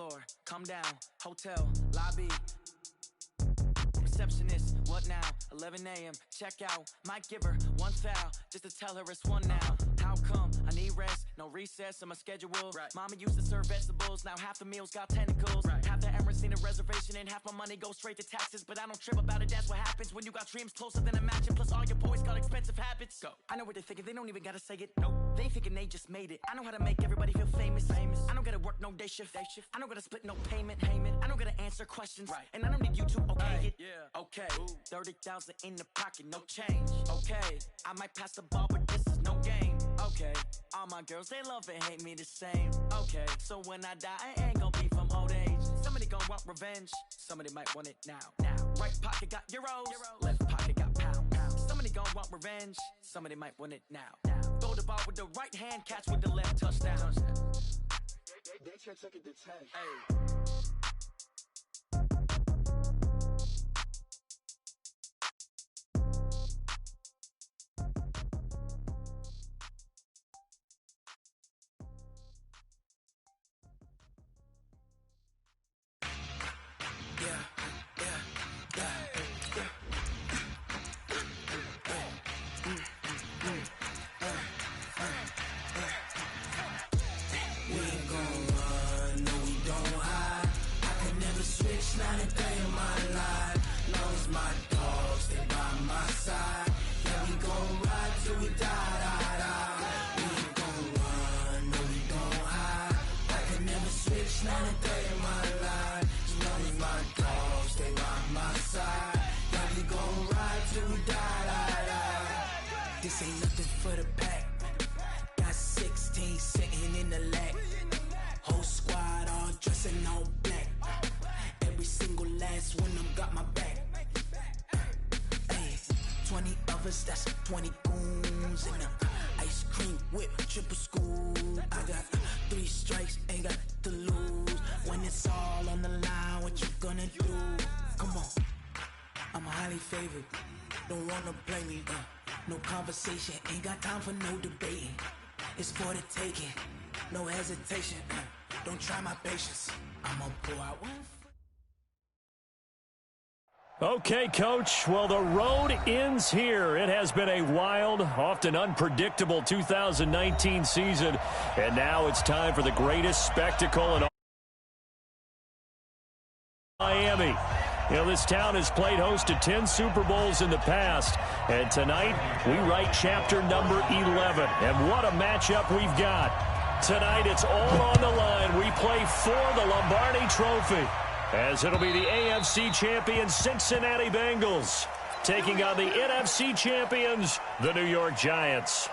floor, come down, hotel, lobby. Receptionist, what now? 11 a.m., check out. Might give her one foul, just to tell her it's one now. How come? I need rest, no recess on my schedule. Right. Mama used to serve vegetables, now half the meals got tentacles. Right. Half the Emirates need a reservation and half my money goes straight to taxes. But I don't trip about it, that's what happens when you got dreams closer than a mansion. Plus all your boys got expensive habits. Go. I know what they're thinking, they don't even gotta say it. Nope. They thinking they just made it. I know how to make everybody feel famous. I don't gotta work no day shift. I don't gotta split no payment. I don't gotta answer questions. Right. And I don't need you to okay it. Yeah. Okay. 30,000 in the pocket, no change. Okay. I might pass the ball, but this is no game. Okay. All my girls, they love and hate me the same. Okay. So when I die, I ain't gonna be from old age. Somebody gonna want revenge. Somebody might want it now. Right pocket got euros. Left pocket got pound. Somebody gonna want revenge. Somebody might want it now. Throw the ball with the right hand, catch with the left, touchdown. They can't take it to 10. Hey. This ain't nothing for the pack. Got 16 sitting in the lap. Whole squad all dressing all black. Every single last one of them got my back. Hey, 20 of us, that's 20 goons in the ice cream whip, triple school. I got 3 strikes, ain't got to lose. When it's all on the line, what you gonna do? Come on, I'm highly favored. Don't wanna play me, no conversation, ain't got time for no debating. It's for the taking, no hesitation. Don't try my patience. I'm gonna pull out one. Okay, Coach. Well, the road ends here. It has been a wild, often unpredictable 2019 season, and now it's time for the greatest spectacle in all Miami. You know, this town has played host to 10 Super Bowls in the past, and tonight we write chapter number 11. And what a matchup we've got. Tonight it's all on the line. We play for the Lombardi Trophy, as it'll be the AFC champion Cincinnati Bengals taking on the NFC champions, the New York Giants.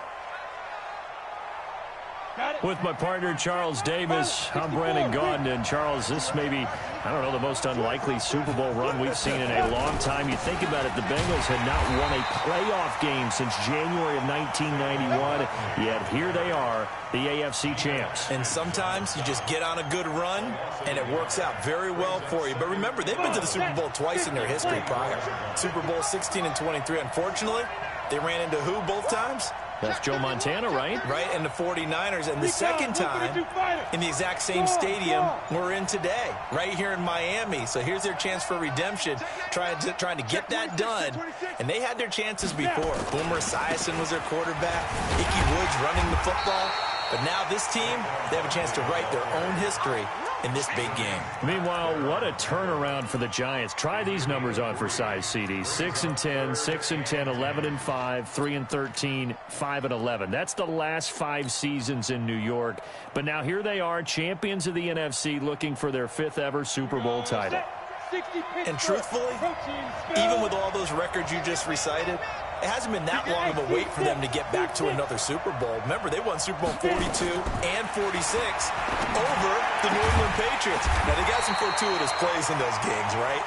With my partner, Charles Davis, I'm Brandon Gaudin. And Charles, this may be, I don't know, the most unlikely Super Bowl run we've seen in a long time. You think about it, the Bengals had not won a playoff game since January of 1991, yet here they are, the AFC champs. And sometimes you just get on a good run, and it works out very well for you. But remember, they've been to the Super Bowl twice in their history prior. Super Bowl 16 and 23. Unfortunately, they ran into who both times? That's Joe Montana, right? Right, and the 49ers. And the second time in the exact same stadium we're in today, right here in Miami. So here's their chance for redemption, trying to get that done. And they had their chances before. Boomer Esiason was their quarterback. Ickey Woods running the football. But now this team, they have a chance to write their own history in this big game. Meanwhile, what a turnaround for the Giants. Try these numbers on for size, CD. 6-10, 6-10, 11-5, 3-13, 5-11. That's the last 5 seasons in New York. But now here they are, champions of the NFC, looking for their 5th ever Super Bowl title. And truthfully, even with all those records you just recited, it hasn't been that long of a wait for them to get back to another Super Bowl. Remember, they won Super Bowl 42 and 46 over the New England Patriots. Now, they got some fortuitous plays in those games, right?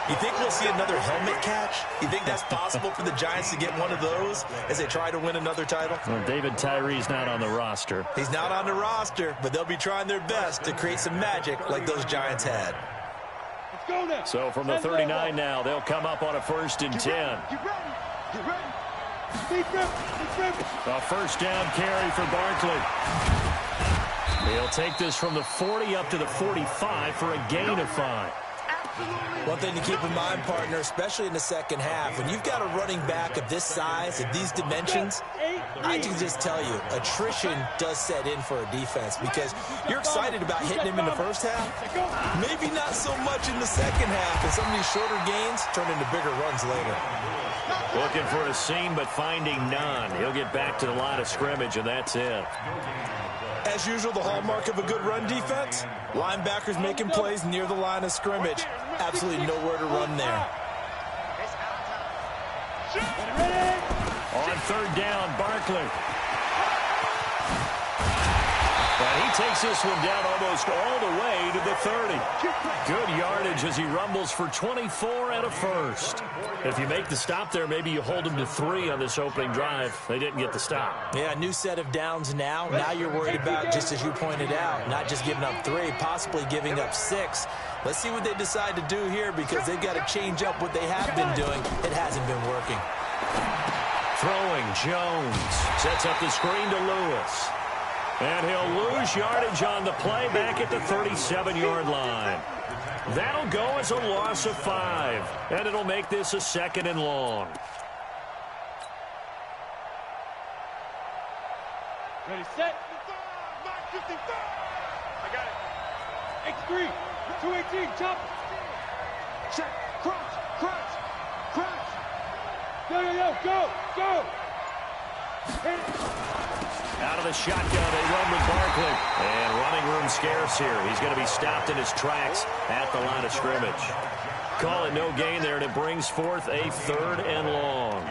You think we'll see another helmet catch? You think that's possible for the Giants to get one of those as they try to win another title? Well, David Tyree's not on the roster. He's not on the roster, but they'll be trying their best to create some magic like those Giants had. So from the 39 now, they'll come up on a 1st and 10. A first down carry for Barkley. He'll take this from the 40 up to the 45 for a gain of 5. One thing to keep in mind, partner, especially in the second half, when you've got a running back of this size, of these dimensions, I can just tell you, attrition does set in for a defense because you're excited about hitting him in the first half, maybe not so much in the second half, and some of these shorter gains turn into bigger runs later. Looking for a seam, but finding none. He'll get back to the line of scrimmage, and that's it. As usual, the hallmark of a good run defense, linebackers making plays near the line of scrimmage. Absolutely nowhere to run there. On third down, Barkley. And he takes this one down almost all the way to the 30. Good yardage as he rumbles for 24 and a first. If you make the stop there, maybe you hold him to 3 on this opening drive. They didn't get the stop. Yeah, new set of downs now. Now you're worried about, just as you pointed out, not just giving up 3, possibly giving up 6. Let's see what they decide to do here because they've got to change up what they have been doing. It hasn't been working. Throwing, Jones sets up the screen to Lewis. And he'll lose yardage on the play back at the 37-yard line. That'll go as a loss of 5, and it'll make this a 2nd and long. Ready, set. 55. I got it. X3, 218, chop. Check, crunch. Go. Hit it. Out of the shotgun, they run with Barkley. And running room scarce here. He's going to be stopped in his tracks at the line of scrimmage. Call it no gain there, and it brings forth a 3rd and long.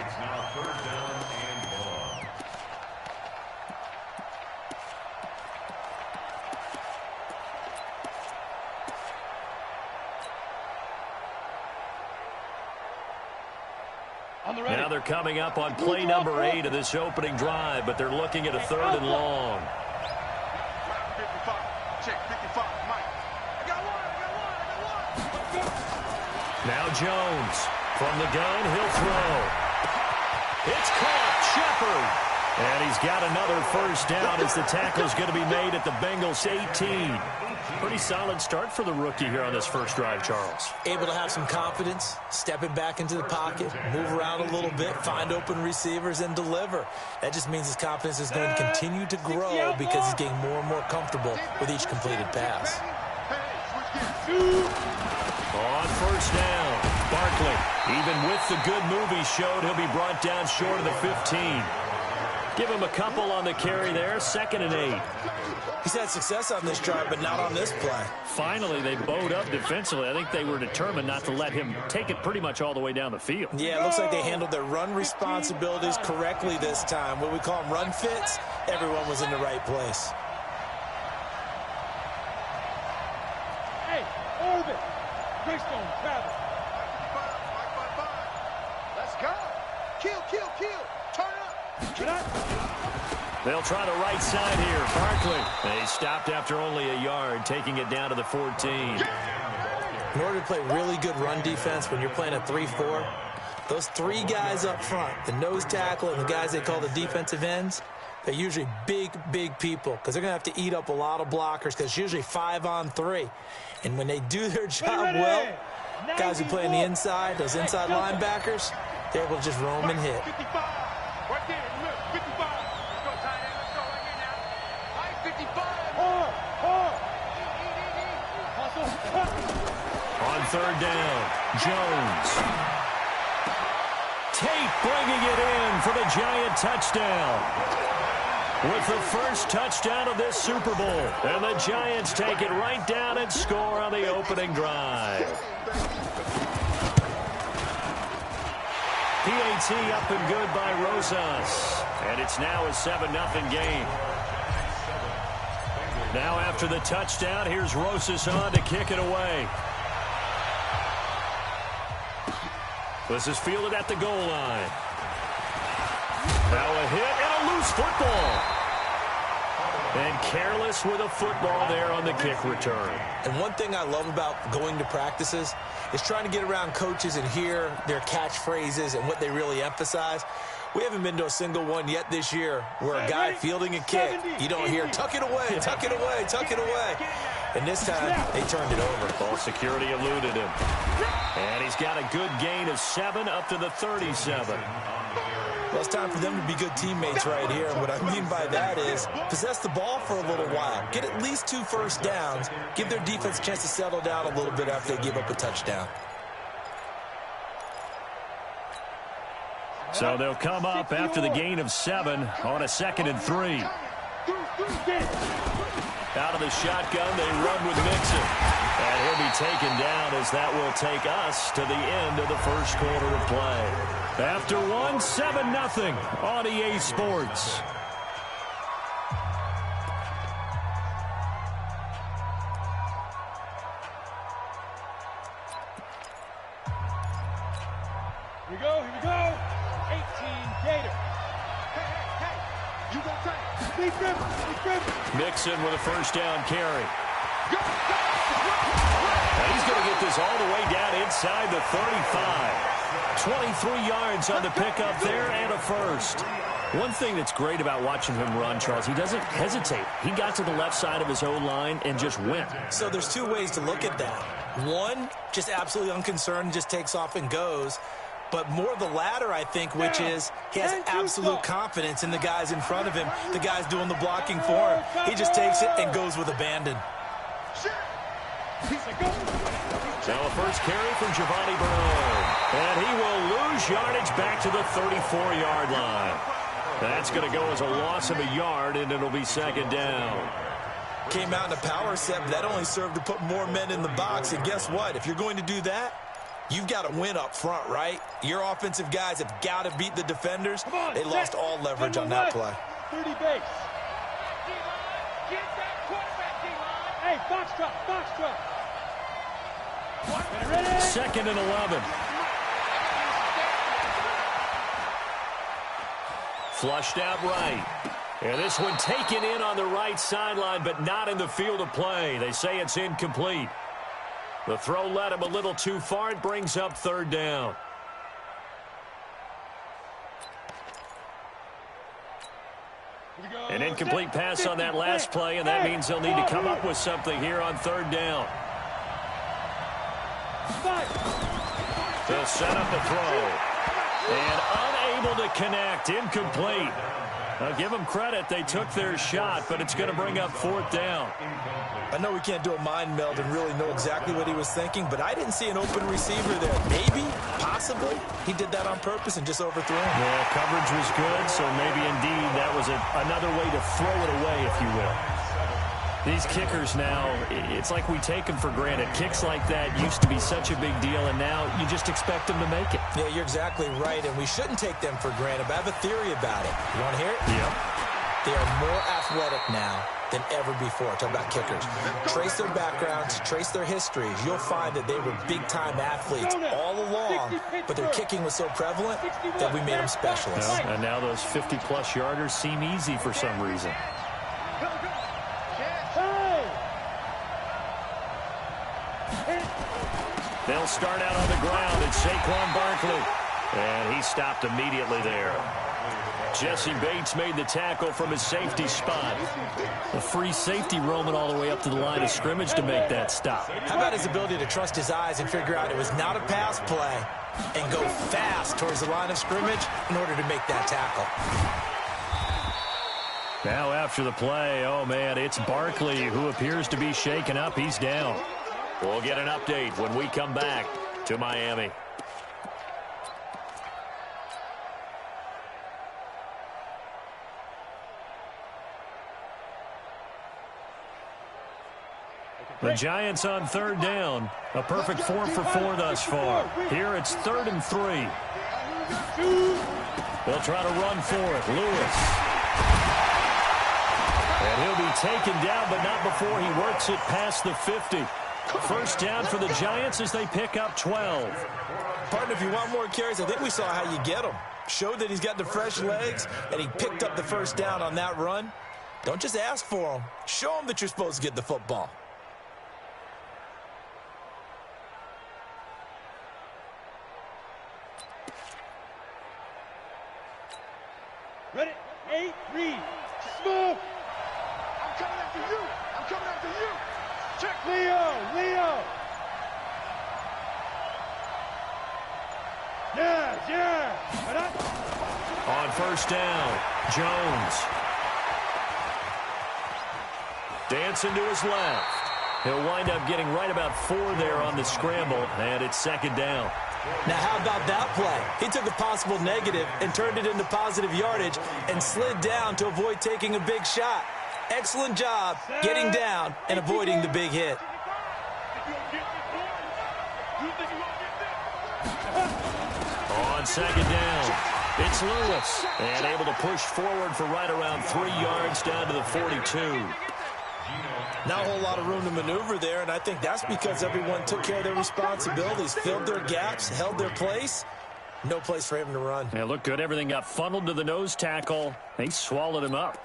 Now they're coming up on play number 8 of this opening drive, but they're looking at a 3rd and long. 55. Check 55. Mike. I got one. Now Jones from the gun. He'll throw. It's caught. Shepard. And he's got another first down as the tackle's going to be made at the Bengals 18. Pretty solid start for the rookie here on this first drive, Charles. Able to have some confidence, stepping back into the pocket, move around a little bit, find open receivers, and deliver. That just means his confidence is going to continue to grow because he's getting more and more comfortable with each completed pass. On first down, Barkley, even with the good move he showed, he'll be brought down short of the 15. Give him a couple on the carry there, 2nd and 8. He's had success on this drive, but not on this play. Finally, they bowed up defensively. I think they were determined not to let him take it pretty much all the way down the field. Yeah, it looks like they handled their run responsibilities correctly this time. What we call them run fits, everyone was in the right place. Hey, Orbit. Greystone, travel. Let's go. Kill. Turn up. Get up. They'll try the right side here. Barkley. They stopped after only a yard, taking it down to the 14. In order to play really good run defense when you're playing a 3-4, those 3 guys up front, the nose tackle and the guys they call the defensive ends, they're usually big people because they're going to have to eat up a lot of blockers because it's usually 5-on-3. And when they do their job well, guys who play on the inside, those inside linebackers, they're able to just roam and hit. 55. Right there. Look, 55. Let's go, tight end. Let's go right here now. High 55. Hard. On third down, Jones. Tate bringing it in for the Giant touchdown. With the first touchdown of this Super Bowl. And the Giants take it right down and score on the opening drive. PAT up and good by Rosas. And it's now a 7-0 game. Now after the touchdown, here's Rosas on to kick it away. This is fielded at the goal line. Now a hit and a loose football. And careless with a football there on the kick return. And one thing I love about going to practices is trying to get around coaches and hear their catchphrases and what they really emphasize. We haven't been to a single one yet this year where a guy fielding a kick, you don't hear, tuck it away, tuck it away, tuck it away. And this time, they turned it over. Ball security eluded him. And he's got a good gain of 7 up to the 37. Well, it's time for them to be good teammates right here. And what I mean by that is possess the ball for a little while. Get at least 2 first downs. Give their defense a chance to settle down a little bit after they give up a touchdown. So they'll come up after the gain of 7 on a 2nd and 3. Out of the shotgun, they run with Mixon. And he'll be taken down as that will take us to the end of the first quarter of play. After 1, 7-0 on EA Sports. Here we go, here we go. 18 Gator. Hey, you go tight. Lead them. Mixon with a first down carry. And he's going to get this all the way down inside the 35. 23 yards on the pickup there and a first. One thing that's great about watching him run, Charles, he doesn't hesitate. He got to the left side of his O-line and just went. So there's 2 ways to look at that. One, just absolutely unconcerned, just takes off and goes. But more the latter, I think, which is he has absolute confidence in the guys in front of him, the guys doing the blocking for him. He just takes it and goes with abandon. Now a first carry from Giovanni Bernard. And he will lose yardage back to the 34-yard line. That's going to go as a loss of a yard, and it'll be 2nd down. Came out in a power set, but that only served to put more men in the box. And guess what? If you're going to do that, you've got to win up front, right? Your offensive guys have got to beat the defenders. They lost all leverage on that play. 30 base. Get that quarterback, D-line. Hey, foxtrot. 2nd and 11. Flushed out right. And this one taken in on the right sideline, but not in the field of play. They say it's incomplete. The throw led him a little too far. It brings up 3rd down. An incomplete pass on that last play, and that means they'll need to come up with something here on 3rd down. They'll set up the throw. And unable to connect. Incomplete. I'll give them credit. They took their shot, but it's going to bring up 4th down. I know we can't do a mind meld and really know exactly what he was thinking, but I didn't see an open receiver there. Maybe, possibly, he did that on purpose and just overthrew him. Yeah, coverage was good, so maybe indeed that was another way to throw it away, if you will. These kickers now, it's like we take them for granted. Kicks like that used to be such a big deal, and now you just expect them to make it. Yeah, you're exactly right, and we shouldn't take them for granted, but I have a theory about it. You want to hear it? Yep. They are more athletic now than ever before. Talk about kickers. Trace their backgrounds, trace their histories. You'll find that they were big-time athletes all along, but their kicking was so prevalent that we made them specialists. Well, and now those 50-plus yarders seem easy for some reason. They'll start out on the ground. It's Saquon Barkley. And he stopped immediately there. Jesse Bates made the tackle from his safety spot. The free safety roaming all the way up to the line of scrimmage to make that stop. How about his ability to trust his eyes and figure out it was not a pass play and go fast towards the line of scrimmage in order to make that tackle? Now after the play, oh man, it's Barkley who appears to be shaken up. He's down. We'll get an update when we come back to Miami. The Giants on 3rd down. A perfect 4 for 4 thus far. Here it's 3rd and 3. They'll try to run for it. Lewis. And he'll be taken down, but not before he works it past the 50. First down for the Giants as they pick up 12. Partner, if you want more carries, I think we saw how you get them. Showed that he's got the fresh legs, and he picked up the first down on that run. Don't just ask for them. Show them that you're supposed to get the football. Check. Leo. Yeah. On first down, Jones. Dancing to his left. He'll wind up getting right about 4 there on the scramble, and it's second down. Now, how about that play? He took a possible negative and turned it into positive yardage and slid down to avoid taking a big shot. Excellent job getting down and avoiding the big hit. On second down, it's Lewis, and able to push forward for right around 3 yards down to the 42. Not a whole lot of room to maneuver there, and I think that's because everyone took care of their responsibilities, filled their gaps, held their place. No place for him to run. It looked good. Everything got funneled to the nose tackle. They swallowed him up.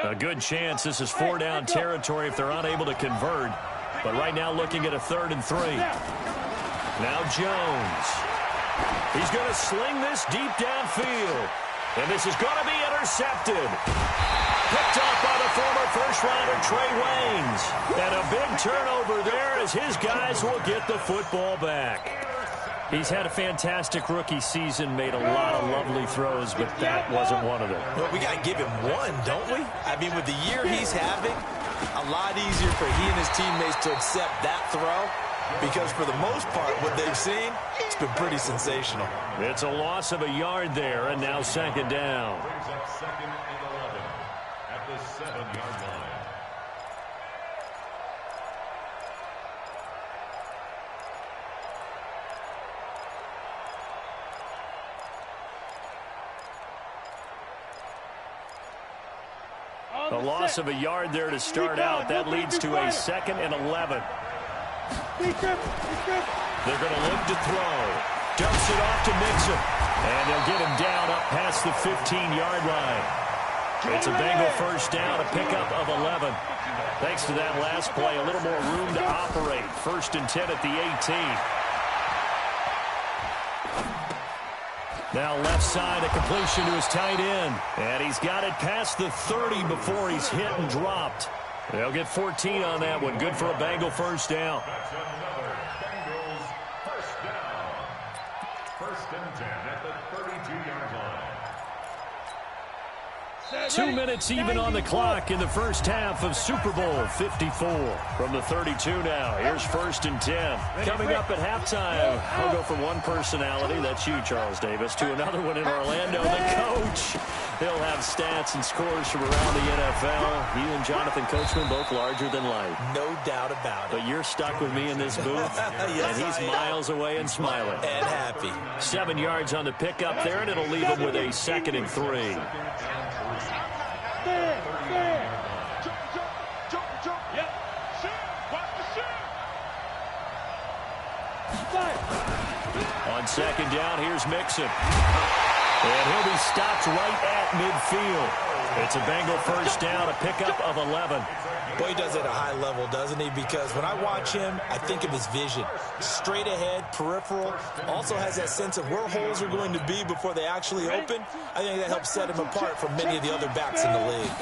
A good chance this is 4-down territory if they're unable to convert. But right now looking at a 3rd and 3. Now Jones. He's going to sling this deep downfield. And this is going to be intercepted. Picked up by the former first-rounder Trey Waynes. And a big turnover there as his guys will get the football back. He's had a fantastic rookie season, made a lot of lovely throws, but that wasn't one of them. Well, we got to give him one, don't we? I mean, with the year he's having, a lot easier for he and his teammates to accept that throw because for the most part, what they've seen, it's been pretty sensational. It's a loss of a yard there, and now second down. Brings up 2nd and 11 at the 7-yard line. A loss of a yard there to start out. That leads to a 2nd and 11. They're going to look to throw. Dumps it off to Mixon. And they'll get him down up past the 15-yard line. It's a Bengal first down, a pickup of 11. Thanks to that last play, a little more room to operate. 1st and 10 at the 18. Now left side, a completion to his tight end. And he's got it past the 30 before he's hit and dropped. They'll get 14 on that one. Good for a Bengal first down. That's another Bengals first down. 1st and 10 at the 32-yard line. 2 minutes even on the clock in the first half of Super Bowl 54. From the 32 now, here's 1st and 10. Coming up at halftime, we'll go from one personality, that's you, Charles Davis, to another one in Orlando, the coach. He'll have stats and scores from around the NFL. You and Jonathan Coachman both larger than life. No doubt about it. But you're stuck with me in this booth, Yes, and he's miles away and smiling. And happy. 7 yards on the pickup there, and it'll leave him with a 2nd and 3. On second down, here's Mixon. And he'll be stopped right at midfield. It's a Bengal first down, a pickup of 11. Boy, he does it at a high level, doesn't he? Because when I watch him, I think of his vision. Straight ahead, peripheral. Also has that sense of where holes are going to be before they actually open. I think that helps set him apart from many of the other backs in the league.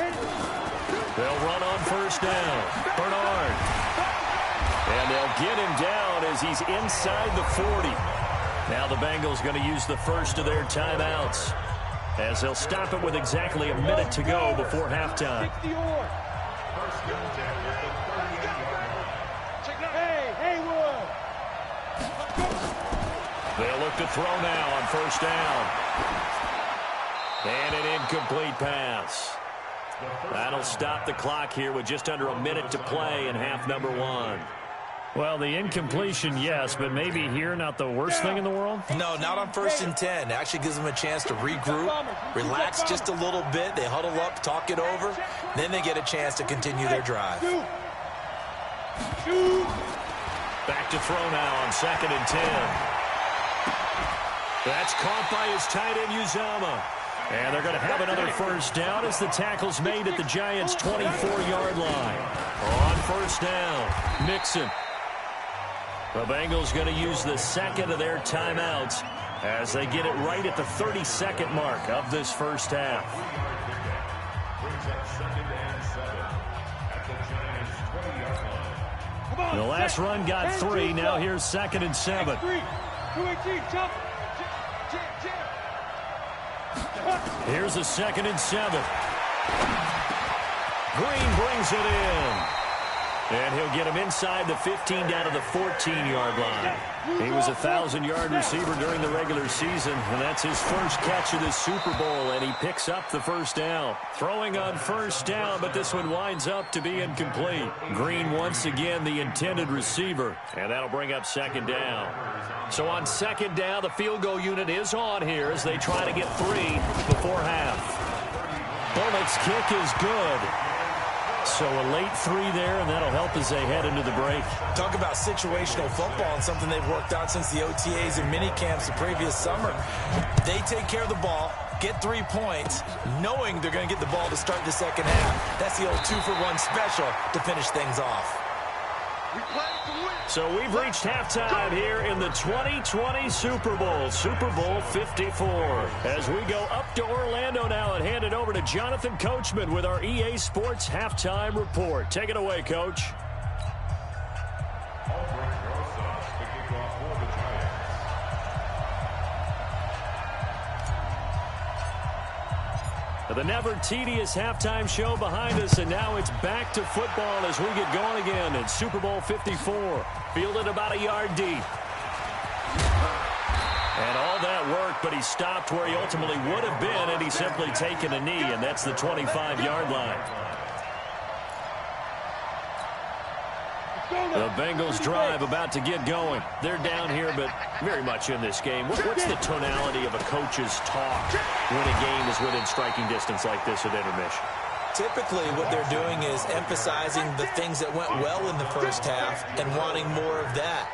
They'll run on first down. Bernard. And they'll get him down as he's inside the 40. Now the Bengals going to use the first of their timeouts as they'll stop it with exactly a minute to go before halftime. They'll look to throw now on first down. And an incomplete pass. That'll stop the clock here with just under a minute to play in half number 1. Well, the incompletion, yes, but maybe here not the worst thing in the world? No, not on 1st and 10. It actually gives them a chance to regroup, relax just a little bit. They huddle up, talk it over. Then they get a chance to continue their drive. Back to throw now on 2nd and 10. That's caught by his tight end, Uzama. And they're going to have another first down as the tackle's made at the Giants' 24-yard line. On first down, Mixon. The Bengals going to use the second of their timeouts as they get it right at the 32nd mark of this first half. Brings up 2nd and 7 at the Giants' 20-yard line. The last run got 3. Now here's 2nd and 7. 218, jump. Here's a 2nd and 7. Green brings it in. And he'll get him inside the 15 down to the 14-yard line. He was a 1,000-yard receiver during the regular season, and that's his first catch of this Super Bowl, and he picks up the first down. Throwing on first down, but this one winds up to be incomplete. Green once again the intended receiver, and that'll bring up 2nd down. So on 2nd down, the field goal unit is on here as they try to get 3 before half. Bullock's kick is good. So a late 3 there, and that'll help as they head into the break. Talk about situational football and something they've worked out since the OTAs and mini camps the previous summer. They take care of the ball, get 3 points, knowing they're going to get the ball to start the second half. That's the old 2-for-1 special to finish things off. So we've reached halftime here in the 2020 Super Bowl, Super Bowl 54. As we go up to Orlando now and hand it over to Jonathan Coachman with our EA Sports Halftime Report. Take it away, Coach. The never tedious halftime show behind us, and now it's back to football as we get going again in Super Bowl 54. Fielded about a yard deep. And all that work, but he stopped where he ultimately would have been, and he's simply taken a knee, and that's the 25-yard line. The Bengals drive about to get going. They're down here, but very much in this game. What's the tonality of a coach's talk when a game is within striking distance like this at intermission? Typically, what they're doing is emphasizing the things that went well in the first half and wanting more of that.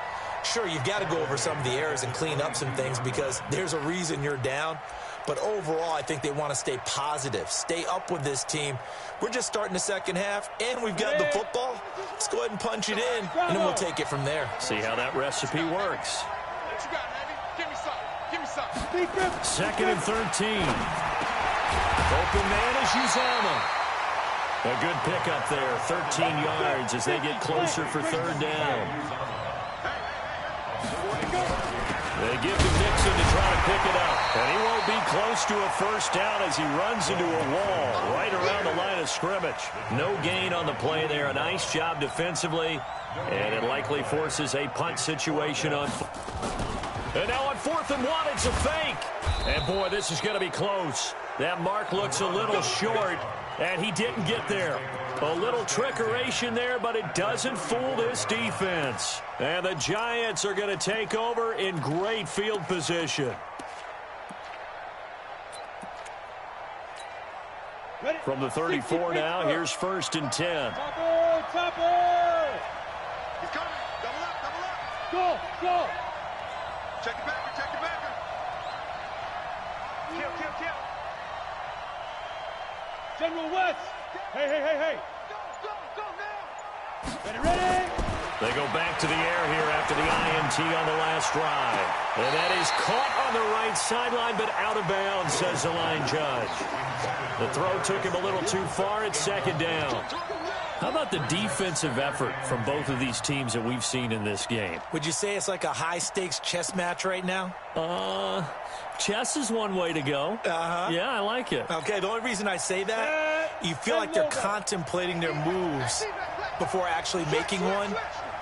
Sure, you've got to go over some of the errors and clean up some things because there's a reason you're down. But overall, I think they want to stay positive, stay up with this team. We're just starting the second half, and we've got the football. Let's go ahead and punch it in, and then we'll take it from there. See how that recipe works. What you got, Andy? Give me something. Give me something. 2nd and 13. Open man is Uzama. A good pickup there, 13 yards as they get closer for 3rd down. They give to Nixon to try to pick it up. And he won't be close to a first down as he runs into a wall right around the line of scrimmage. No gain on the play there. A nice job defensively. And it likely forces a punt situation on. And now on 4th and 1, it's a fake. And boy, this is going to be close. That mark looks a little short, and he didn't get there. A little trickeration there, but it doesn't fool this defense. And the Giants are going to take over in great field position. From the 34 now, here's 1st and 10. Topper! He's coming. Double up. Go. Check it back. Kill. General West. Hey. Go now. Ready. They go back to the air here after the INT on the last drive. And that is caught on the right sideline, but out of bounds, says the line judge. The throw took him a little too far. It's 2nd down. How about the defensive effort from both of these teams that we've seen in this game? Would you say it's like a high-stakes chess match right now? Chess is one way to go. Yeah, I like it. Okay, the only reason I say that, you feel like they're contemplating their moves before actually making one,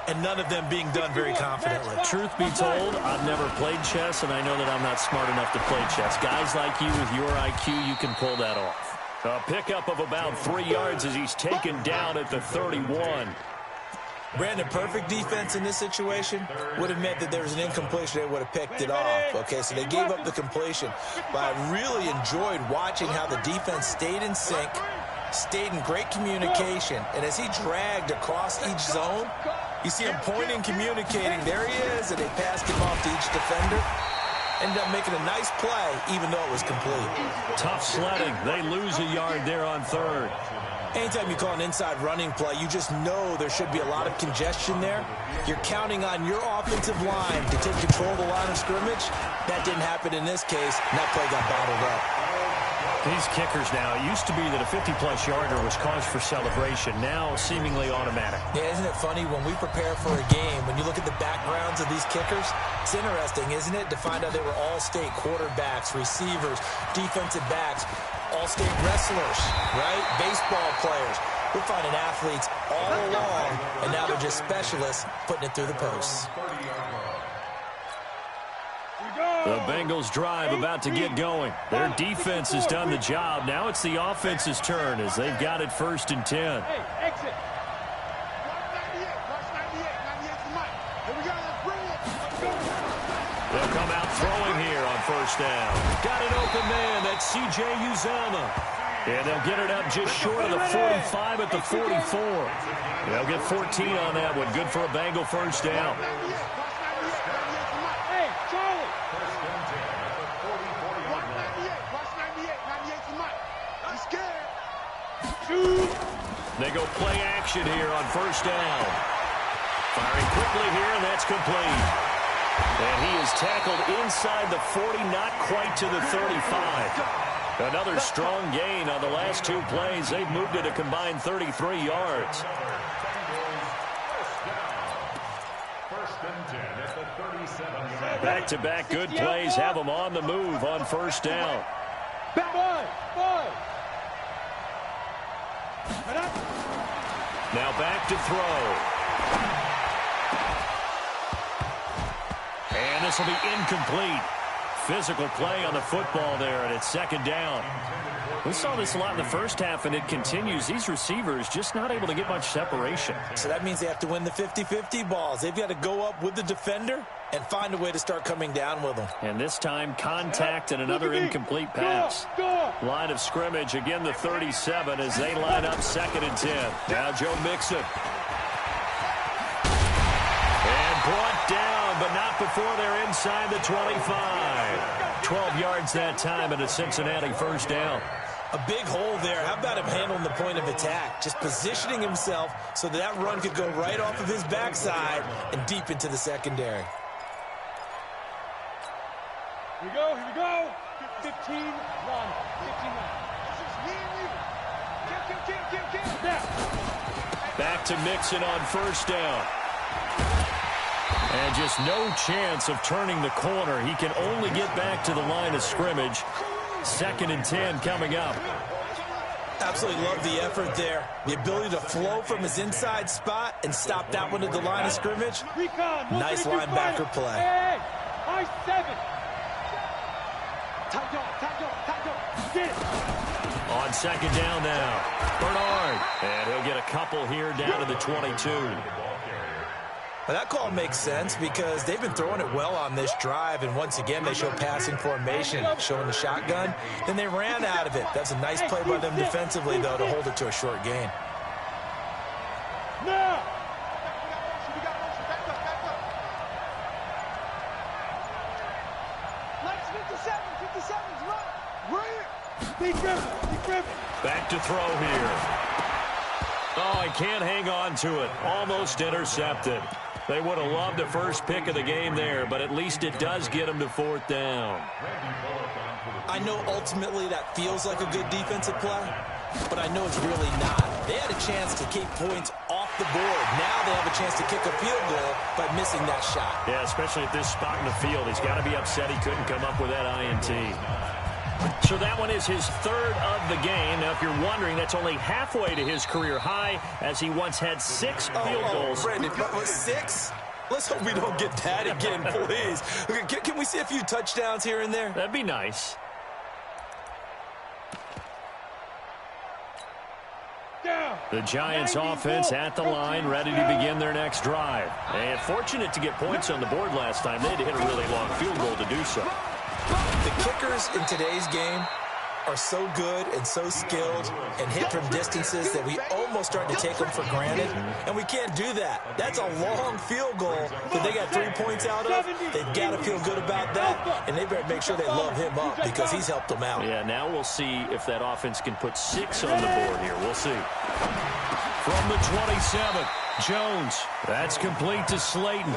and none of them being done very confidently. Truth be told, I've never played chess, and I know that I'm not smart enough to play chess. Guys like you with your IQ, you can pull that off. A pickup of about 3 yards as he's taken down at the 31. Brandon, perfect defense in this situation would have meant that there was an incompletion. They would have picked it off. Okay, so they gave up the completion. But I really enjoyed watching how the defense stayed in sync, stayed in great communication. And as he dragged across each zone, you see him pointing, communicating. There he is, and they passed him off to each defender. Ended up making a nice play, even though it was complete. Tough sledding. They lose a yard there on 3rd. Anytime you call an inside running play, you just know there should be a lot of congestion there. You're counting on your offensive line to take control of the line of scrimmage. That didn't happen in this case, and that play got bottled up. These kickers now, it used to be that a 50-plus yarder was cause for celebration. Now, seemingly automatic. Yeah, isn't it funny when we prepare for a game, when you look at the backgrounds of these kickers, it's interesting, isn't it, to find out they were all-state quarterbacks, receivers, defensive backs, all-state wrestlers, right? Baseball players. We're finding athletes all along, and now they're just specialists putting it through the posts. The Bengals drive about to get going. Their defense has done the job. Now it's the offense's turn as they've got it 1st and 10. Hey, exit. Watch 98. Watch 98. 98's the mic. Here we go. Let's bring it. Let's go. They'll come out throwing here on 1st down. Got an open man. That's C.J. Uzama. And they'll get it up just short of the 45 at the 44. They'll get 14 on that one. Good for a Bengal 1st down. Hey, Charlie. They go play action here on 1st down. Firing quickly here, and that's complete. And he is tackled inside the 40, not quite to the 35. Another strong gain on the last 2 plays. They've moved it a combined 33 yards. Back-to-back good plays have them on the move on 1st down. Now back to throw. And this will be incomplete. Physical play on the football there, and it's 2nd down. We saw this a lot in the first half, and it continues. These receivers just not able to get much separation. So that means they have to win the 50-50 balls. They've got to go up with the defender and find a way to start coming down with them. And this time, contact and another incomplete pass. Line of scrimmage, again the 37 as they line up 2nd and 10. Now Joe Mixon. And brought down, but not before they're inside the 25. 12 yards that time, and a Cincinnati 1st down. A big hole there. How about him handling the point of attack? Just positioning himself so that run could go right off of his backside and deep into the secondary. Here we go. Here we go. 15, run. 15, run. Back to Mixon on 1st down. And just no chance of turning the corner. He can only get back to the line of scrimmage. 2nd and 10 coming up. Absolutely love the effort there. The ability to flow from his inside spot and stop that one at the line of scrimmage. Nice linebacker play. Hey, high 7. Tight. Get it. On 2nd down now. Bernard. And he'll get a couple here down to the 22. Well, that call makes sense because they've been throwing it well on this drive, and once again they show passing formation, showing the shotgun. Then they ran out of it. That's a nice play by them defensively, though, to hold it to a short gain. Now. Back to throw here. Oh, he can't hang on to it. Almost intercepted. They would have loved the first pick of the game there, but at least it does get them to 4th down. I know ultimately that feels like a good defensive play, but I know it's really not. They had a chance to keep points off the board. Now they have a chance to kick a field goal by missing that shot. Yeah, especially at this spot in the field. He's got to be upset he couldn't come up with that INT. So that one is his 3rd of the game. Now, if you're wondering, that's only halfway to his career high, as he once had 6 field goals. Brandon, 6? Let's hope we don't get that again, please. Can we see a few touchdowns here and there? That'd be nice. The Giants offense at the line, ready to begin their next drive. And fortunate to get points on the board last time. They had to hit a really long field goal to do so. The kickers in today's game are so good and so skilled and hit from distances that we almost start to take them for granted, and we can't do that. That's a long field goal that they got 3 points out of. They've got to feel good about that, and they better make sure they love him up because he's helped them out. Yeah, now we'll see if that offense can put 6 on the board here. We'll see. From the 27, Jones. That's complete to Slayton.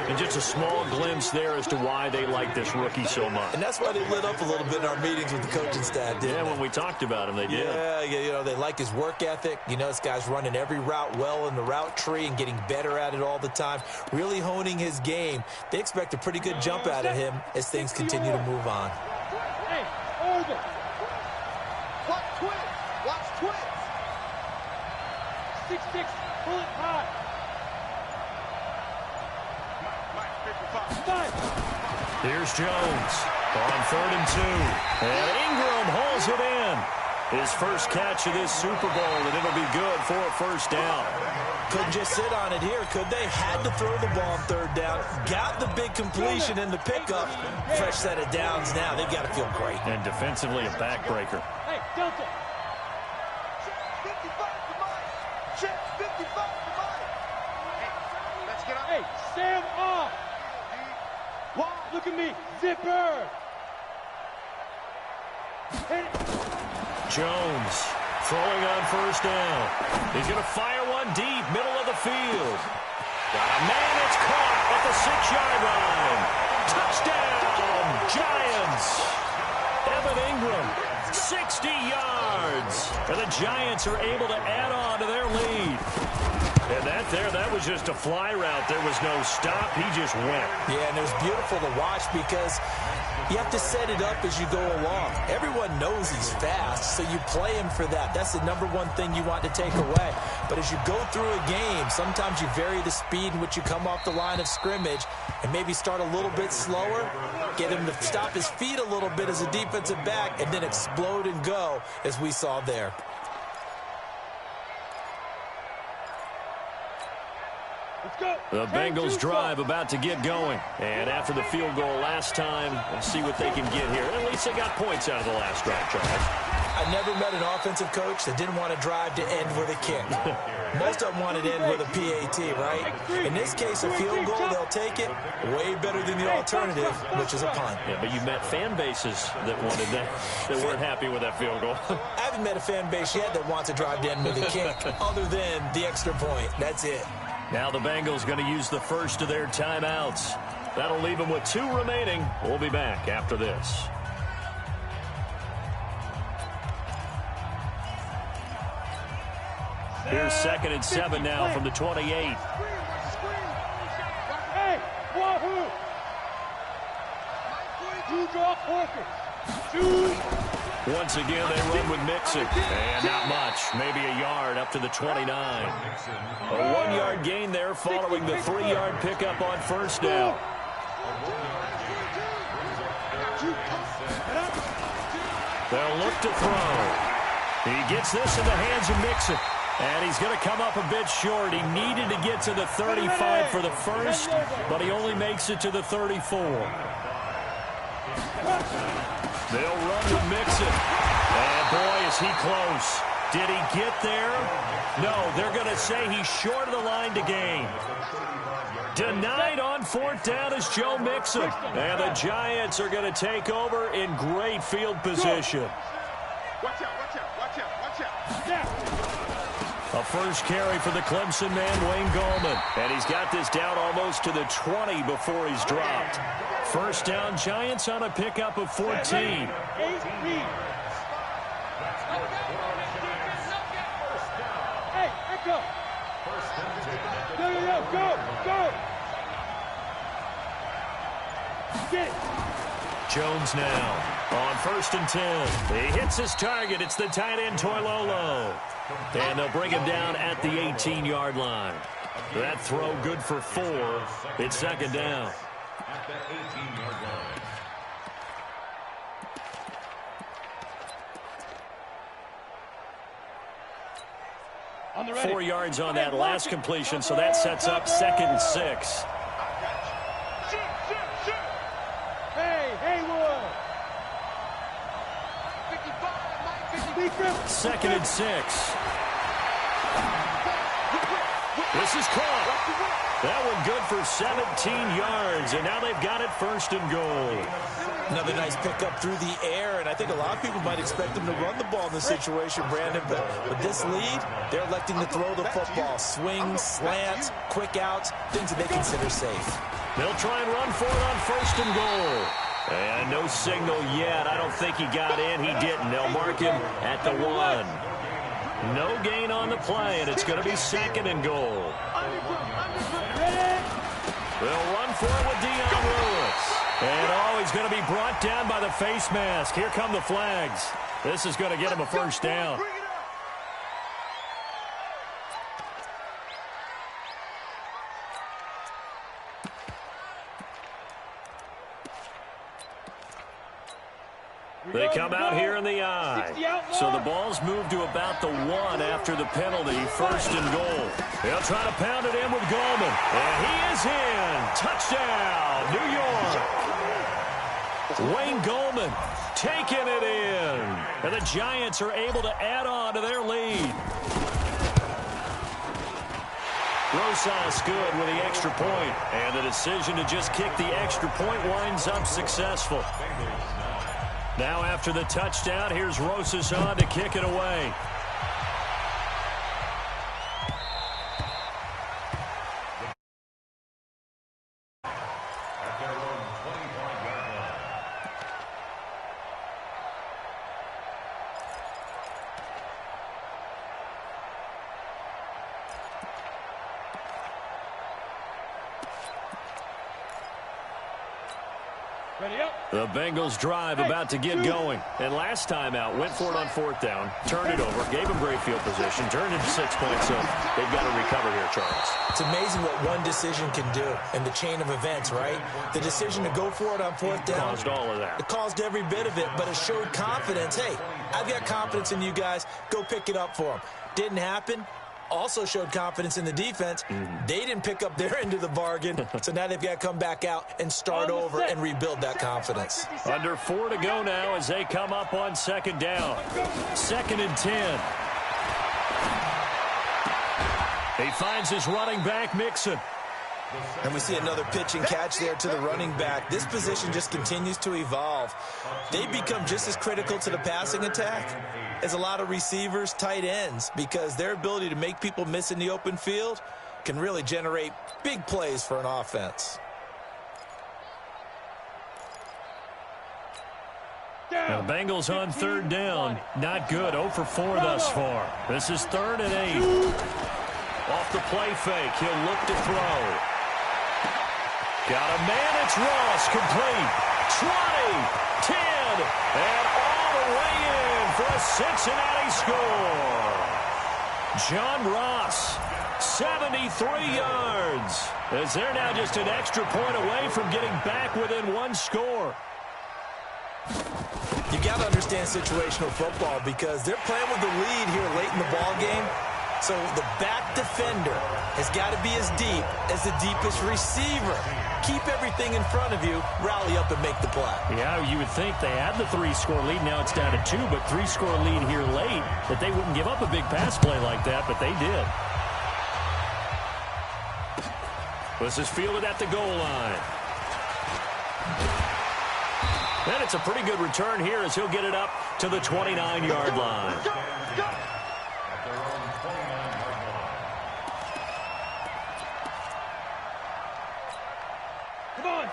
And just a small glimpse there as to why they like this rookie so much. And that's why they lit up a little bit in our meetings with the coaching staff, didn't they? When we talked about him, they did. Yeah, you know, they like his work ethic. You know, this guy's running every route well in the route tree and getting better at it all the time, really honing his game. They expect a pretty good jump out of him as things continue to move on. Hey, over. Watch twins. Watch twins. 6'6", pull it high. Here's Jones on 3rd and 2. And Ingram hauls it in. His first catch of this Super Bowl, and it'll be good for a first down. Couldn't just sit on it here, could they? Had to throw the ball on 3rd down. Got the big completion in the pickup. Fresh set of downs now. They've got to feel great. And defensively, a backbreaker. Hey, Delta. Check 55 to mine. Check 55 to mine. Hey, let's get up. Hey, Sam off. Look at me. Zipper. Jones throwing on 1st down. He's going to fire one deep, middle of the field. Got a man, it's caught at the 6-yard line. Touchdown, Giants. Evan Ingram, 60 yards. And the Giants are able to add on to their lead. And that was just a fly route. There was no stop. He just went. Yeah, and it was beautiful to watch because you have to set it up as you go along. Everyone knows he's fast, so you play him for that. That's the #1 thing you want to take away. But as you go through a game, sometimes you vary the speed in which you come off the line of scrimmage and maybe start a little bit slower, get him to stop his feet a little bit as a defensive back, and then explode and go as we saw there. The Bengals drive about to get going. And after the field goal last time, we'll see what they can get here. At least they got points out of the last drive, Charles. I never met an offensive coach that didn't want to drive to end with a kick. Most of them wanted to end with a PAT, right? In this case, a field goal, they'll take it. Way better than the alternative, which is a punt. Yeah, but you met fan bases that wanted that weren't happy with that field goal. I haven't met a fan base yet that wants to drive to end with a kick, other than the extra point. That's it. Now the Bengals going to use the first of their timeouts. That'll leave them with 2 remaining. We'll be back after this. Here's 2nd and 7 now from the 28. Hey, wahoo! You draw Porter. Once again, they run with Mixon. And not much. Maybe a yard up to the 29. A 1-yard gain there following the 3-yard pickup on 1st down. They'll look to throw. He gets this in the hands of Mixon. And he's going to come up a bit short. He needed to get to the 35 for the first, but he only makes it to the 34. They'll run with Mixon. And boy, is he close. Did he get there? No, they're going to say he's short of the line to gain. Denied on 4th down is Joe Mixon. And the Giants are going to take over in great field position. Watch out, watch out, watch out, watch out. A first carry for the Clemson man, Wayne Gallman. And he's got this down almost to the 20 before he's dropped. First down, Giants on a pickup of 14. Hey, go. Go. Get it. Jones now on 1st and 10. He hits his target. It's the tight end, Toilolo. And they'll bring him down at the 18-yard line. That throw good for 4. It's 2nd down. At the 18-yard line. 4 yards on that last completion, so that sets up 2nd and 6. Hey, Haywood. 2nd and 6. This is caught. That one good for 17 yards, and now they've got it 1st and goal. Another nice pickup through the air, and I think a lot of people might expect them to run the ball in this situation, Brandon, but with this lead, they're electing to throw the football. Swings, slants, quick outs, things that they consider safe. They'll try and run for it on 1st and goal. And no signal yet. I don't think he got in. He didn't. They'll mark him at the 1. No gain on the play, and it's going to be 2nd and goal. They'll run for it with Dion Lewis. And, he's going to be brought down by the face mask. Here come the flags. This is going to get him a 1st down. They come out here in the I. So the ball's moved to about the 1 after the penalty. 1st and goal. They'll try to pound it in with Goldman. And he is in. Touchdown, New York. Wayne Goldman taking it in. And the Giants are able to add on to their lead. Rosas good with the extra point. And the decision to just kick the extra point winds up successful. Now after the touchdown, here's Rosas on to kick it away. The Bengals drive about to get going. And last time out, went for it on 4th down, turned it over, gave them great field position, turned into 6 points. So they've got to recover here, Charles. It's amazing what one decision can do in the chain of events, right? The decision to go for it on 4th down. Caused all of that. It caused every bit of it, but it showed confidence. Hey, I've got confidence in you guys. Go pick it up for them. Didn't happen. Also showed confidence in the defense. They didn't pick up their end of the bargain, so now they've got to come back out and start over and rebuild that confidence. Under 4 to go now as they come up on 2nd down. 2nd and 10. He finds his running back, Mixon. And we see another pitch and catch there to the running back. This position just continues to evolve. They become just as critical to the passing attack as a lot of receivers, tight ends, because their ability to make people miss in the open field can really generate big plays for an offense. The Bengals on 3rd down. Not good. 0 for 4 thus far. This is 3rd and 8. Off the play fake. He'll look to throw. Got a man. It's Ross. Complete. 20, 10, and all the way in for a Cincinnati score. John Ross, 73 yards. As they're now just an extra point away from getting back within 1 score. You got to understand situational football because they're playing with the lead here late in the ball game. So the back defender has got to be as deep as the deepest receiver. Keep everything in front of you, rally up and make the play. Yeah, you would think they had the 3-score lead. Now it's down to 2, but 3-score lead here late, that they wouldn't give up a big pass play like that, but they did. This is fielded at the goal line. And it's a pretty good return here as he'll get it up to the 29-yard line.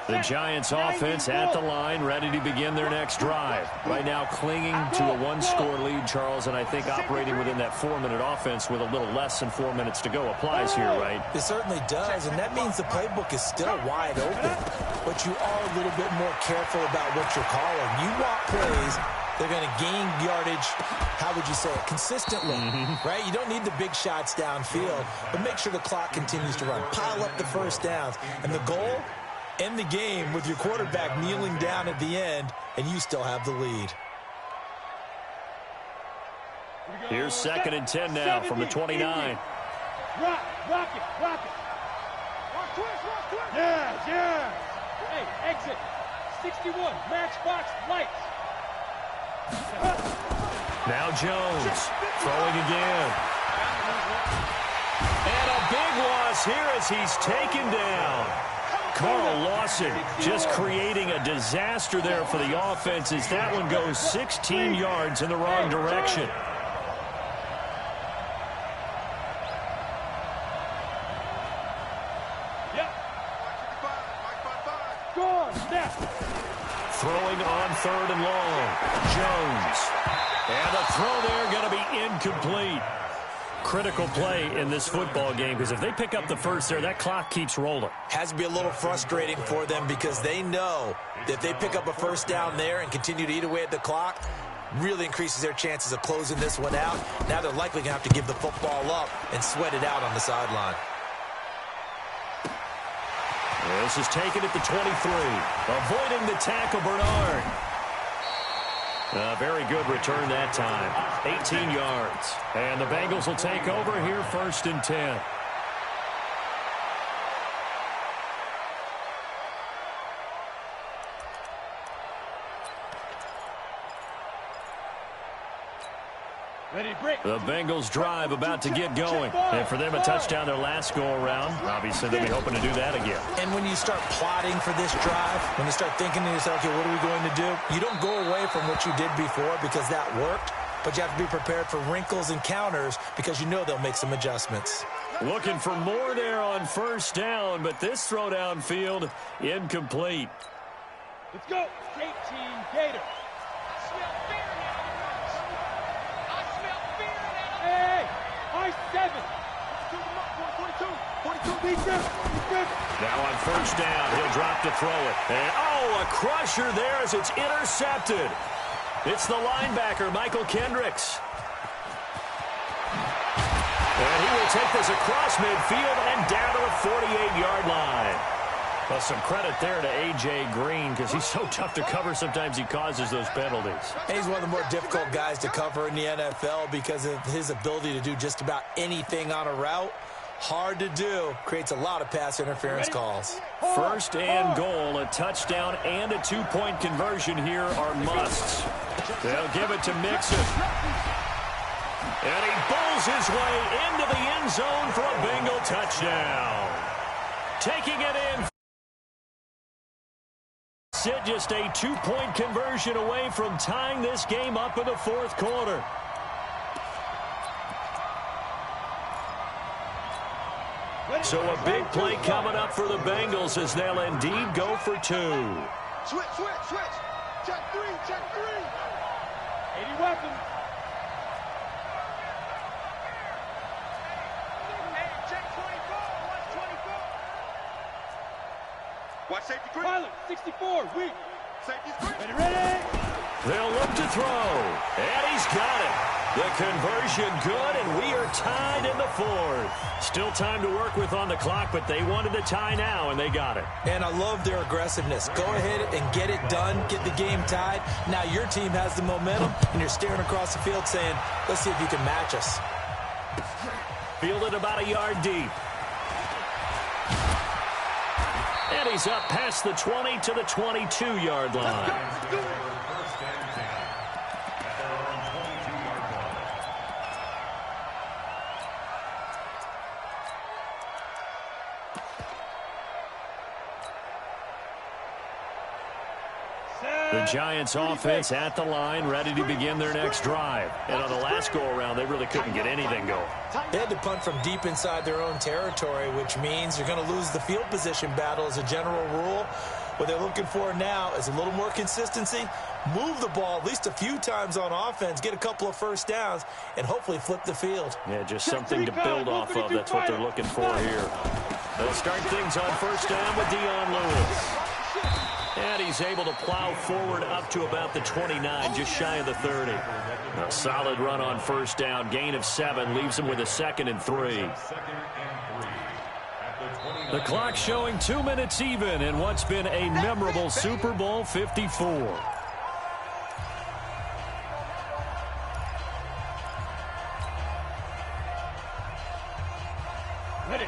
The Giants offense at the line, ready to begin their next drive. Right now clinging to a 1-score lead, Charles, and I think operating within that 4-minute offense with a little less than 4 minutes to go applies here, right? It certainly does, and that means the playbook is still wide open. But you are a little bit more careful about what you're calling. You want plays, they're going to gain yardage, how would you say it, consistently, right? You don't need the big shots downfield, but make sure the clock continues to run. Pile up the first downs, and the goal, end the game with your quarterback kneeling down at the end, and you still have the lead. Here's 2nd and 10 now from the 29. Rock it. Rock twist. Yeah. Hey, exit. 61, matchbox lights. Now Jones throwing again. And a big loss here as he's taken down. Carl Lawson just creating a disaster there for the offense as that one goes 16 yards in the wrong direction. Throwing on 3rd and long. Jones. And the throw there going to be incomplete. Critical play in this football game because if they pick up the first there, that clock keeps rolling. Has to be a little frustrating for them because they know that if they pick up a first down there and continue to eat away at the clock, really increases their chances of closing this one out. Now they're likely going to have to give the football up and sweat it out on the sideline. This is taken at the 23. Avoiding the tackle, Bernard. A very good return that time. 18 yards. And the Bengals will take over here 1st and 10. The Bengals drive about to get going. And for them, a touchdown their last go-around. Obviously, they'll be hoping to do that again. And when you start plotting for this drive, when you start thinking to yourself, okay, what are we going to do? You don't go away from what you did before because that worked, but you have to be prepared for wrinkles and counters because you know they'll make some adjustments. Looking for more there on 1st down, but this throw downfield, incomplete. Let's go. 18 Gator. Hey, I-7. 42. Now on 1st down, he'll drop to throw it. And, oh, a crusher there as it's intercepted. It's the linebacker, Michael Kendricks. And he will take this across midfield and down to the 48-yard line. Well, some credit there to A.J. Green because he's so tough to cover. Sometimes he causes those penalties. And he's one of the more difficult guys to cover in the NFL because of his ability to do just about anything on a route. Hard to do. Creates a lot of pass interference calls. 1st and goal, a touchdown and a 2-point conversion here are musts. They'll give it to Mixon. And he bowls his way into the end zone for a Bengal touchdown. Taking it in. Sit just a 2-point conversion away from tying this game up in the 4th quarter. So a big play coming up for the Bengals as they'll indeed go for 2. Switch. Check 3. 80 weapons. Check 24. Watch 24. Watch safety green. Pilot, 64. Weak. Safety's green. Ready. They'll look to throw. And he's got it. The conversion good, and we are tied in the 4th. Still time to work with on the clock, but they wanted the tie now, and they got it. And I love their aggressiveness. Go ahead and get it done, get the game tied. Now your team has the momentum, and you're staring across the field saying, let's see if you can match us. Fielded about a yard deep. And he's up past the 20 to the 22-yard line. The Giants offense at the line, ready to begin their next drive. And on the last go-around, they really couldn't get anything going. They had to punt from deep inside their own territory, which means you're going to lose the field position battle as a general rule. What they're looking for now is a little more consistency, move the ball at least a few times on offense, get a couple of first downs, and hopefully flip the field. Yeah, just something to build off of. That's what they're looking for here. They'll start things on 1st down with Dion Lewis. And he's able to plow forward up to about the 29, just shy of the 30. A solid run on 1st down, gain of 7, leaves him with a 2nd and 3. The clock showing 2 minutes even in what's been a memorable Super Bowl 54.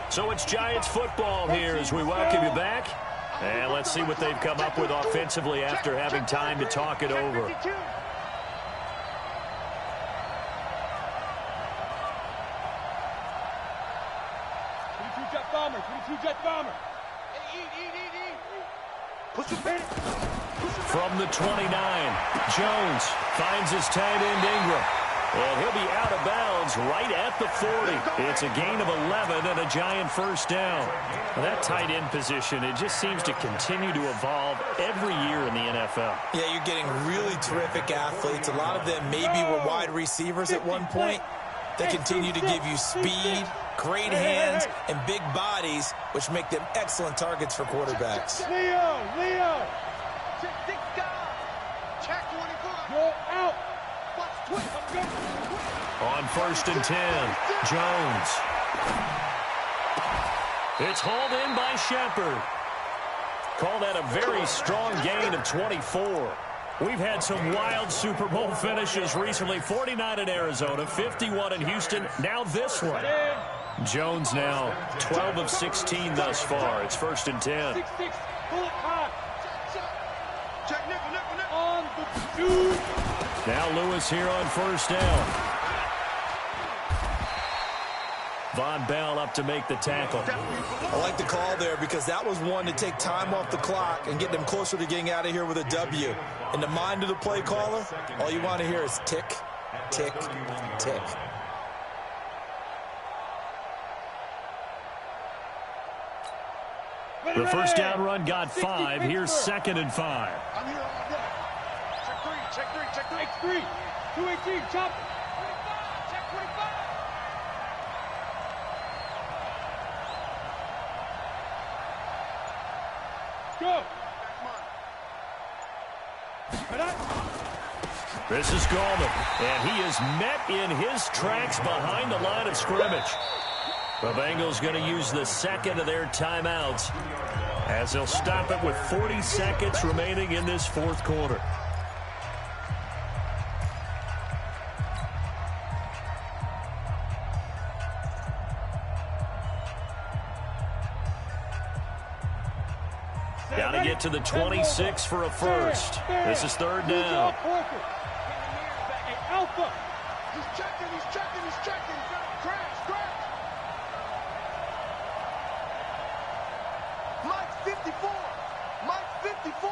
So it's Giants football here as we welcome you back. And let's see what they've come up with offensively after having time to talk it over. bomber. 22 jet bomber. Push the pin. From the 29, Jones finds his tight end Ingram. And he'll be out of bounds right at the 40. It's a gain of 11 and a giant first down. Well, that tight end position, it just seems to continue to evolve every year in the NFL. Yeah, you're getting really terrific athletes. A lot of them maybe were wide receivers at one point. They continue to give you speed, great hands, and big bodies, which make them excellent targets for quarterbacks. Leo. Check 24. Go out. On 1st and 10, Jones. It's hauled in by Shepard. Call that a very strong gain of 24. We've had some wild Super Bowl finishes recently. 49 in Arizona, 51 in Houston, now this one. Jones now 12 of 16 thus far. It's 1st and 10. 6-6, pull it high. Check nickel. On the 2. Now Lewis here on 1st down. Von Bell up to make the tackle. I like the call there because that was one to take time off the clock and get them closer to getting out of here with a W. In the mind of the play caller, all you want to hear is tick, tick, tick. The first down run got 5. Here's 2nd and 5. I'm here all day. Check 3. 218, chop. 25, check 25. Go. This is Gallman, and he is met in his tracks behind the line of scrimmage. The Bengals going to use the second of their timeouts as they'll stop it with 40 seconds remaining in this 4th quarter. Got to get to the 26 for a first. This is 3rd down. Alpha. He's checking. Crash. Mike 54.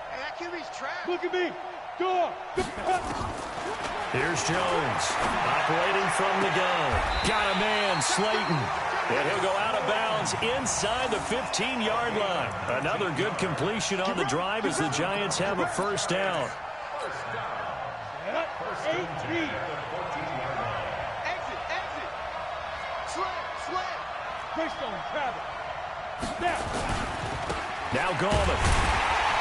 Hey, that QB's trash. Look at me. Go. Here's Jones, operating from the gun. Got a man, Slayton. And he'll go out of bounds inside the 15-yard line. Another good completion on the drive as the Giants have a first down. 18. Exit. Slam. Greystone, travel. Snap. Now Gallman.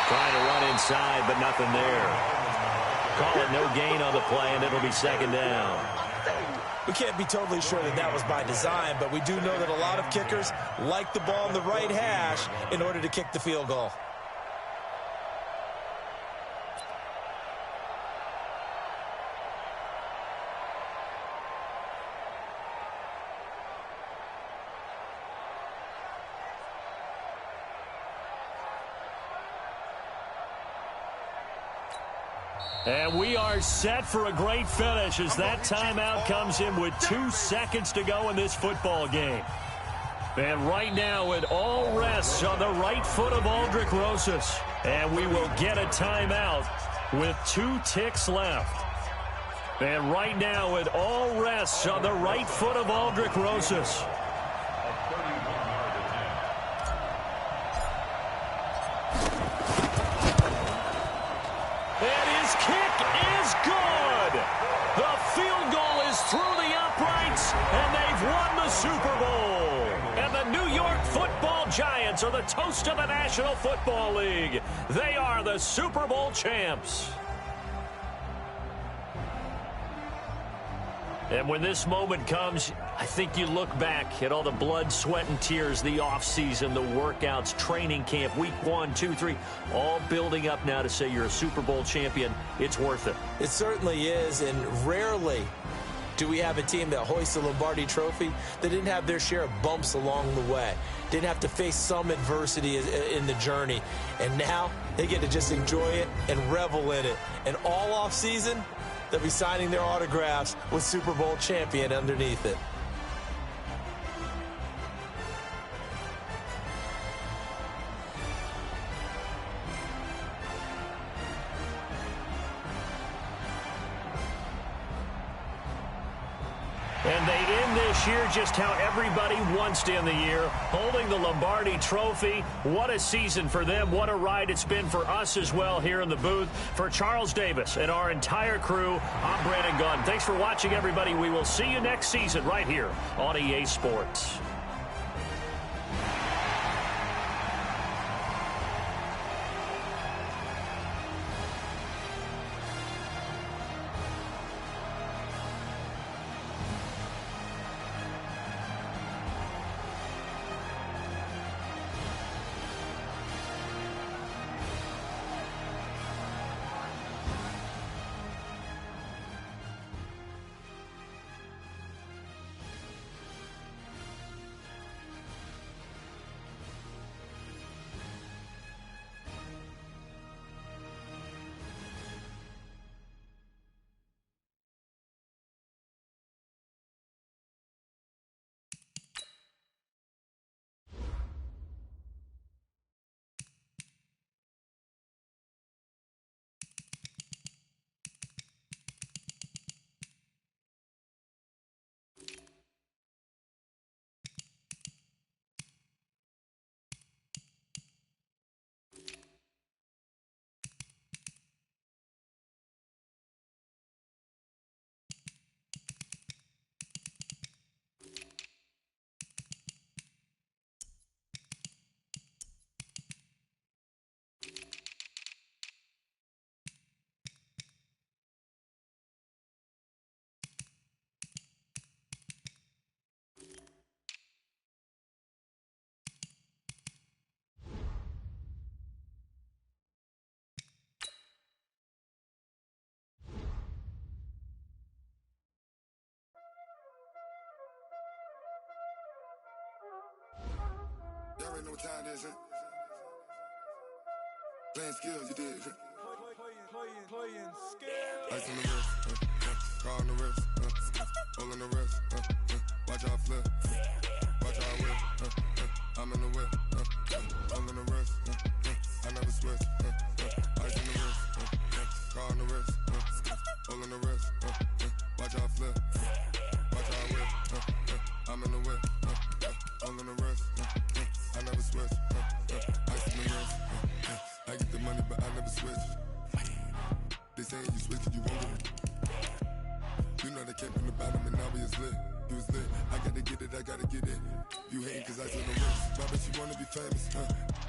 Trying to run inside, but nothing there. Call it no gain on the play, and it'll be 2nd down. We can't be totally sure that was by design, but we do know that a lot of kickers like the ball in the right hash in order to kick the field goal. And we are set for a great finish as that timeout comes in with 2 seconds to go in this football game. And right now it all rests on the right foot of Aldrick Rosas. And we will get a timeout with 2 ticks left. And right now it all rests on the right foot of Aldrick Rosas. And they've won the Super Bowl. And the New York Football Giants are the toast of the National Football League. They are the Super Bowl champs. And when this moment comes, I think you look back at all the blood, sweat, and tears, the offseason, the workouts, training camp, week 1, 2, 3, all building up now to say you're a Super Bowl champion. It's worth it. It certainly is, and rarely do we have a team that hoists the Lombardi Trophy that didn't have their share of bumps along the way, didn't have to face some adversity in the journey, and now they get to just enjoy it and revel in it. And all off season, they'll be signing their autographs with Super Bowl champion underneath it. And they end this year just how everybody wants to end the year, holding the Lombardi Trophy. What a season for them. What a ride it's been for us as well here in the booth. For Charles Davis and our entire crew, I'm Brandon Gunn. Thanks for watching, everybody. We will see you next season right here on EA Sports. You already know what time it is, huh? Playing skills, you did, huh? Playing skills. Ice on the wrist, car on the wrist, hole in the wrist, watch out flip, watch out whip, I'm in the whip, hole in the wrist, I never switch, ice on the wrist, car on the wrist, hole in the wrist, watch out flip, watch out whip, I'm in the whip, hole in the wrist, I never switch, ice on the wrist, I get the money but I never switch. They saying you switch it, you won't get it. You know they came from the bottom and now we is lit. You was lit, I gotta get it, I gotta get it. You hating cause I said the wrist. Why bet you wanna be famous,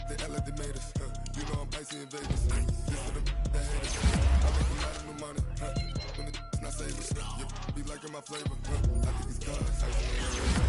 They act like they made us, You know I'm icy in Vegas, This for the that hate us, I make a lot of new money, When the not savers, you be liking my flavor, I think it's cause ice on the wrist.